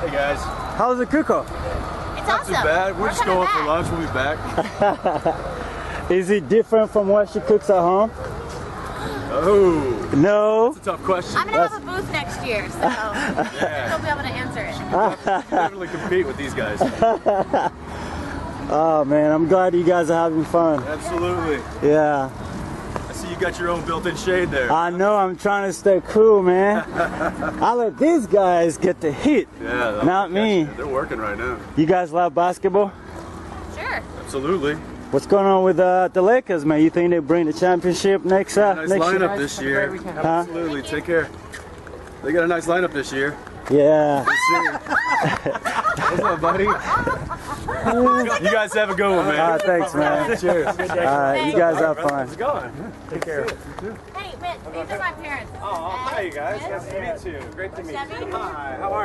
Hey guys. How's the Kuko? It's Not awesome. too bad. We're just going for lunch. We'll be back. Is it different from what she cooks at home? Oh, No. that's a tough question. I'm gonna have a booth next year, so they'll be able to answer it. Definitely compete with these guys. Oh man, I'm glad you guys are having fun. Absolutely. Yeah. I see you got your own built-in shade there. I know, I'm trying to stay cool, man. I let these guys get the heat. Yeah. Not me. They're working right now. You guys love basketball? Sure. Absolutely. What's going on with the Lakers, man? You think they bring the championship next Nice next year? lineup this year. Absolutely. Take care. They got a nice lineup this year. Yeah. What's up, buddy? You guys have a good one, man. Thanks, man. Cheers. All right, you guys have fun. How's it going? Take care. Hey, Mitt, these are my parents. Oh, hi, you guys. Nice to meet you. Great to meet you. Debbie. Hi, how are